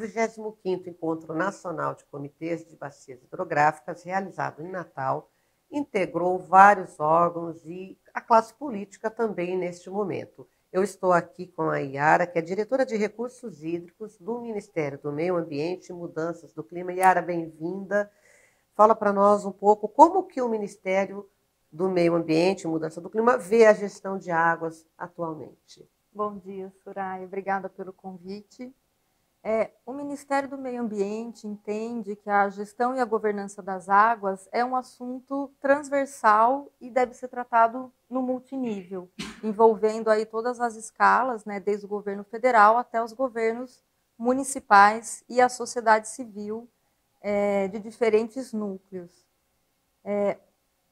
25º Encontro Nacional de Comitês de Bacias Hidrográficas, realizado em Natal, integrou vários órgãos e a classe política também neste momento. Eu estou aqui com a Yara, que é diretora de Recursos Hídricos do Ministério do Meio Ambiente e Mudanças do Clima. Yara, bem-vinda. Fala para nós um pouco como que o Ministério do Meio Ambiente e Mudança do Clima vê a gestão de águas atualmente. Bom dia, Soraya. Obrigada pelo convite. O Ministério do Meio Ambiente entende que a gestão e a governança das águas é um assunto transversal e deve ser tratado no multinível, envolvendo aí todas as escalas, né, desde o governo federal até os governos municipais e a sociedade civil de diferentes núcleos.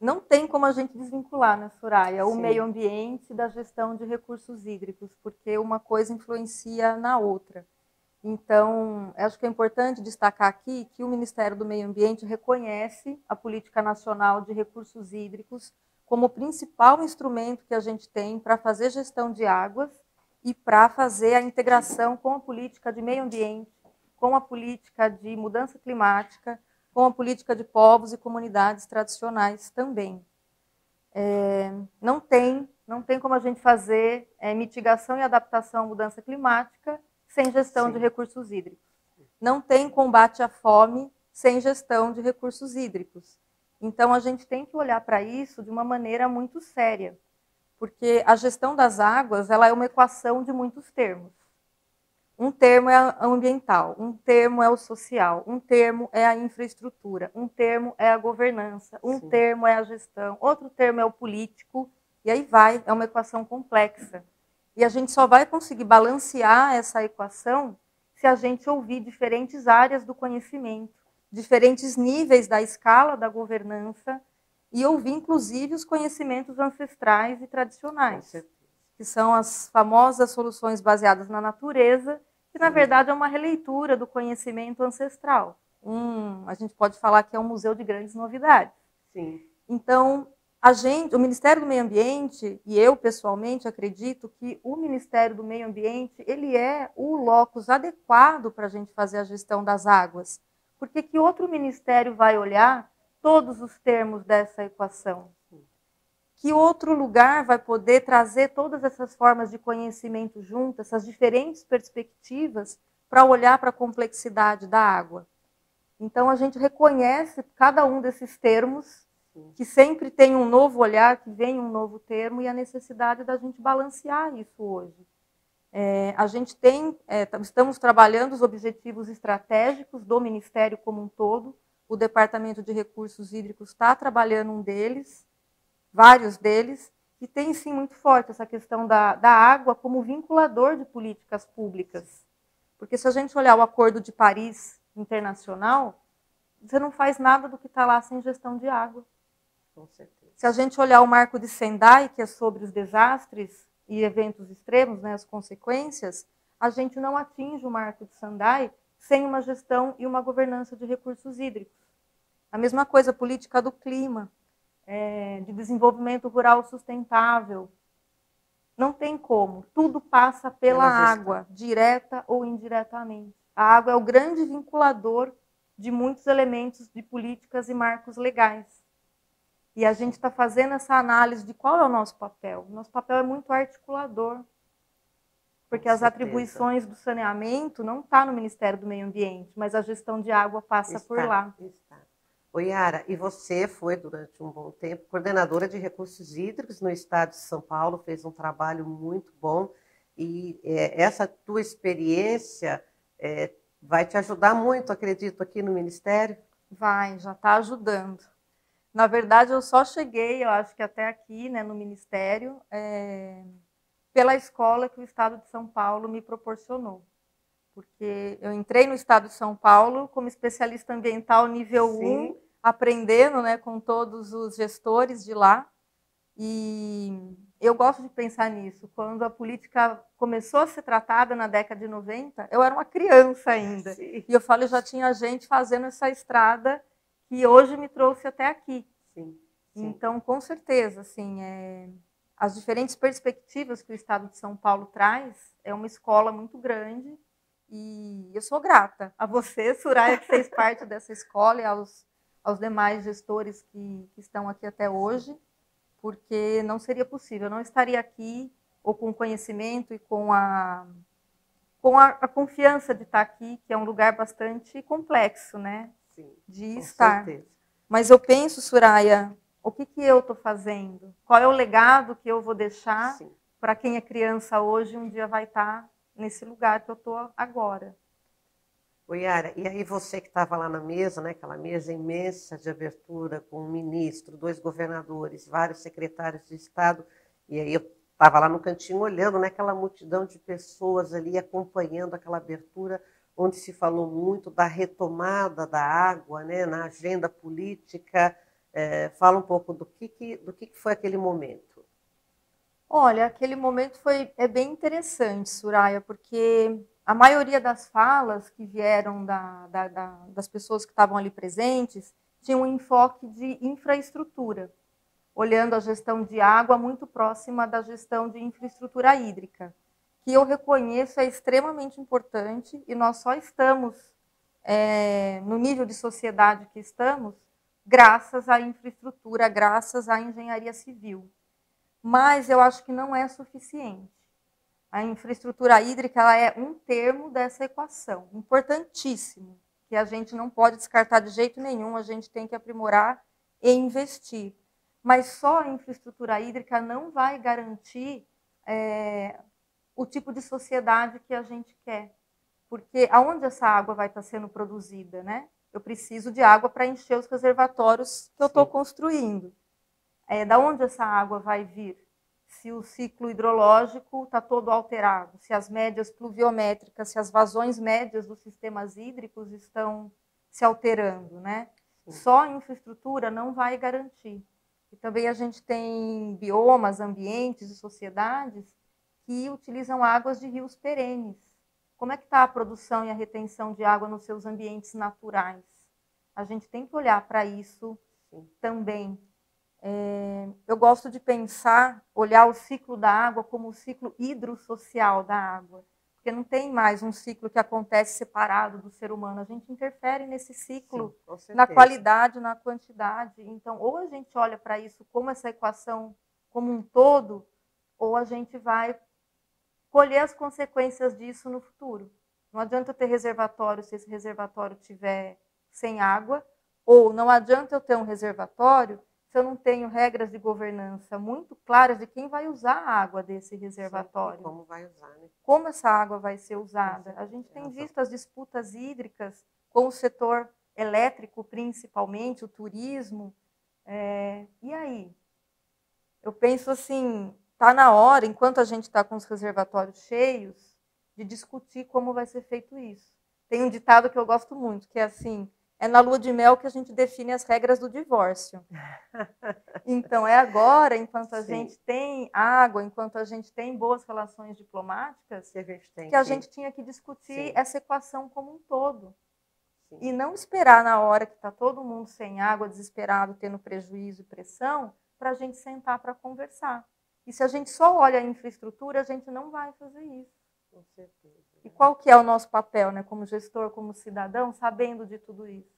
Não tem como a gente desvincular, né, Soraya, o meio ambiente da gestão de recursos hídricos, porque uma coisa influencia na outra. Então, acho que é importante destacar aqui que o Ministério do Meio Ambiente reconhece a Política Nacional de Recursos Hídricos como o principal instrumento que a gente tem para fazer gestão de águas e para fazer a integração com a política de meio ambiente, com a política de mudança climática, com a política de povos e comunidades tradicionais também. Não tem como a gente fazer mitigação e adaptação à mudança climática sem gestão de recursos hídricos. Não tem combate à fome sem gestão de recursos hídricos. Então, a gente tem que olhar para isso de uma maneira muito séria, porque a gestão das águas ela é uma equação de muitos termos. Um termo é a ambiental, um termo é o social, um termo é a infraestrutura, um termo é a governança, um termo é a gestão, outro termo é o político, e aí vai, é uma equação complexa. E a gente só vai conseguir balancear essa equação se a gente ouvir diferentes áreas do conhecimento, diferentes níveis da escala da governança, e ouvir, inclusive, os conhecimentos ancestrais e tradicionais, que são as famosas soluções baseadas na natureza, que na verdade é uma releitura do conhecimento ancestral. A gente pode falar que é um museu de grandes novidades. Então, o Ministério do Meio Ambiente, e eu pessoalmente acredito que o Ministério do Meio Ambiente ele é o locus adequado para a gente fazer a gestão das águas. Porque que outro ministério vai olhar todos os termos dessa equação? Que outro lugar vai poder trazer todas essas formas de conhecimento juntas, essas diferentes perspectivas, para olhar para a complexidade da água? Então, a gente reconhece cada um desses termos, que sempre tem um novo olhar, que vem um novo termo, e a necessidade da gente balancear isso hoje. A gente estamos trabalhando os objetivos estratégicos do Ministério como um todo, o Departamento de Recursos Hídricos está trabalhando um deles, vários deles, e tem sim muito forte essa questão da água como vinculador de políticas públicas. Porque se a gente olhar o Acordo de Paris internacional, você não faz nada do que está lá sem gestão de água. Com certeza. Se a gente olhar o Marco de Sendai, que é sobre os desastres e eventos extremos, né, as consequências, a gente não atinge o Marco de Sendai sem uma gestão e uma governança de recursos hídricos. A mesma coisa, a política do clima, de desenvolvimento rural sustentável. Não tem como. Tudo passa pela água, direta ou indiretamente. A água é o grande vinculador de muitos elementos de políticas e marcos legais. E a gente está fazendo essa análise de qual é o nosso papel. Nosso papel é muito articulador, porque as atribuições do saneamento não estão no Ministério do Meio Ambiente, mas a gestão de água passa por lá. Ô Yara, e você foi, durante um bom tempo, coordenadora de recursos hídricos no estado de São Paulo, fez um trabalho muito bom, e essa tua experiência vai te ajudar muito, acredito, aqui no Ministério? Vai, já está ajudando. Na verdade, eu só cheguei, eu acho que até aqui, né, no Ministério, pela escola que o Estado de São Paulo me proporcionou. Porque eu entrei no Estado de São Paulo como especialista ambiental nível 1, aprendendo, né, com todos os gestores de lá. E eu gosto de pensar nisso. Quando a política começou a ser tratada na década de 90, eu era uma criança ainda. E eu falo, já tinha gente fazendo essa estrada que hoje me trouxe até aqui. Então, com certeza, assim, as diferentes perspectivas que o Estado de São Paulo traz é uma escola muito grande E eu sou grata a você, Soraya, que fez parte dessa escola, e aos demais gestores que estão aqui até hoje, porque não seria possível, eu não estaria aqui ou com o conhecimento e com a confiança de estar aqui, que é um lugar bastante complexo, né? Sim, De com estar. certeza. Mas eu penso, Soraya, o que eu estou fazendo? Qual é o legado que eu vou deixar para quem é criança hoje um dia vai estar nesse lugar que eu estou agora? Yara, e aí você que estava lá na mesa, né, aquela mesa imensa de abertura com um ministro, 2 governadores, vários secretários de Estado, e aí eu estava lá no cantinho olhando, né, aquela multidão de pessoas ali acompanhando aquela abertura, onde se falou muito da retomada da água, né, na agenda política. Fala um pouco do que foi aquele momento. Olha, aquele momento é bem interessante, Soraya, porque a maioria das falas que vieram das pessoas que estavam ali presentes tinha um enfoque de infraestrutura, olhando a gestão de água muito próxima da gestão de infraestrutura hídrica, que eu reconheço é extremamente importante, e nós só estamos no nível de sociedade que estamos graças à infraestrutura, graças à engenharia civil. Mas eu acho que não é suficiente. A infraestrutura hídrica ela é um termo dessa equação, importantíssimo, que a gente não pode descartar de jeito nenhum, a gente tem que aprimorar e investir. Mas só a infraestrutura hídrica não vai garantir o tipo de sociedade que a gente quer. Porque aonde essa água vai estar sendo produzida, né? Eu preciso de água para encher os reservatórios que eu estou construindo. Da onde essa água vai vir? Se o ciclo hidrológico está todo alterado, se as médias pluviométricas, se as vazões médias dos sistemas hídricos estão se alterando, né? Só a infraestrutura não vai garantir. E também a gente tem biomas, ambientes e sociedades que utilizam águas de rios perenes. Como é que está a produção e a retenção de água nos seus ambientes naturais? A gente tem que olhar para isso também. Eu gosto de pensar, olhar o ciclo da água como o ciclo hidrossocial da água, porque não tem mais um ciclo que acontece separado do ser humano, a gente interfere nesse ciclo, na qualidade, na quantidade. Então, ou a gente olha para isso como essa equação como um todo, ou a gente vai colher as consequências disso no futuro. Não adianta eu ter reservatório se esse reservatório estiver sem água, ou não adianta eu ter um reservatório se eu não tenho regras de governança muito claras de quem vai usar a água desse reservatório. Como vai usar, né? Como essa água vai ser usada. A gente tem visto as disputas hídricas com o setor elétrico, principalmente, o turismo. E aí? Eu penso assim, está na hora, enquanto a gente está com os reservatórios cheios, de discutir como vai ser feito isso. Tem um ditado que eu gosto muito, que é assim, é na lua de mel que a gente define as regras do divórcio. Então, é agora, enquanto a gente tem água, enquanto a gente tem boas relações diplomáticas, que a gente tinha que discutir essa equação como um todo. E não esperar na hora que está todo mundo sem água, desesperado, tendo prejuízo e pressão, para a gente sentar para conversar. E se a gente só olha a infraestrutura, a gente não vai fazer isso. Com certeza. E qual que é o nosso papel, né, como gestor, como cidadão, sabendo de tudo isso?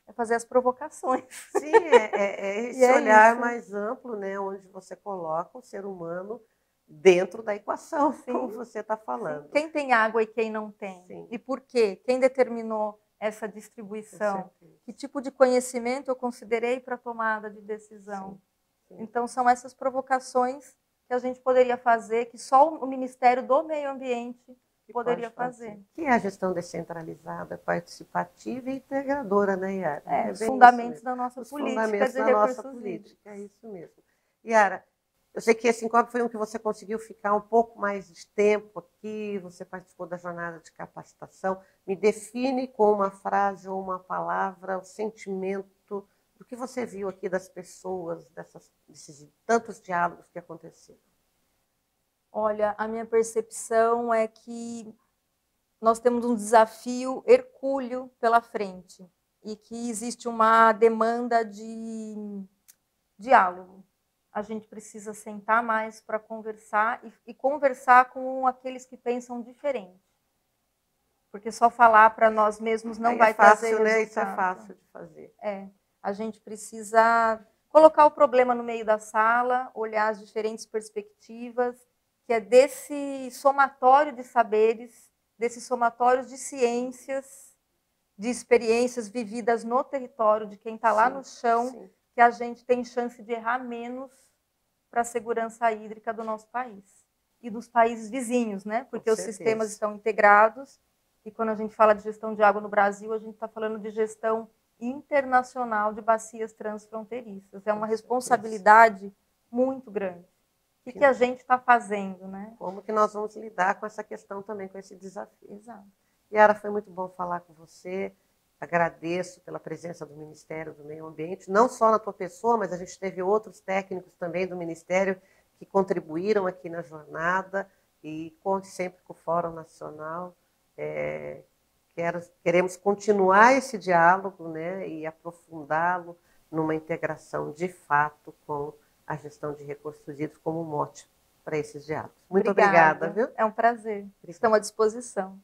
É fazer as provocações. Sim, esse olhar mais amplo, né, onde você coloca o ser humano dentro da equação, como você está falando. Quem tem água e quem não tem? E por quê? Quem determinou essa distribuição? Que tipo de conhecimento eu considerei para a tomada de decisão? Então, são essas provocações que a gente poderia fazer, que só o Ministério do Meio Ambiente poderia fazer. Que é a gestão descentralizada, participativa e integradora, né, Yara? Os fundamentos da nossa política de recursos hídricos. É isso mesmo. Yara, eu sei que esse encontro foi um que você conseguiu ficar um pouco mais de tempo aqui, você participou da jornada de capacitação. Me define com uma frase ou uma palavra o sentimento do que você viu aqui das pessoas, desses tantos diálogos que aconteceram. Olha, a minha percepção é que nós temos um desafio hercúleo pela frente e que existe uma demanda de diálogo. A gente precisa sentar mais para conversar e conversar com aqueles que pensam diferente. porque só falar para nós mesmos não vai trazer fácil, né? resultado. Isso é fácil de fazer. A gente precisa colocar o problema no meio da sala, olhar as diferentes perspectivas, que é desse somatório de saberes, desse somatório de ciências, de experiências vividas no território, de quem está lá no chão, que a gente tem chance de errar menos para a segurança hídrica do nosso país. E dos países vizinhos, né? Porque os sistemas estão integrados, e quando a gente fala de gestão de água no Brasil, a gente está falando de gestão internacional de bacias transfronteiriças. É uma responsabilidade muito grande. O que a gente está fazendo, né? Como que nós vamos lidar com essa questão também, com esse desafio. Exato. Yara, foi muito bom falar com você. Agradeço pela presença do Ministério do Meio Ambiente, não só na tua pessoa, mas a gente teve outros técnicos também do Ministério que contribuíram aqui na jornada, e conte sempre com o Fórum Nacional. Queremos continuar esse diálogo, né, e aprofundá-lo numa integração de fato com a gestão de recursos hídricos como mote para esses diálogos. Muito obrigada, viu? É um prazer. Estamos à disposição.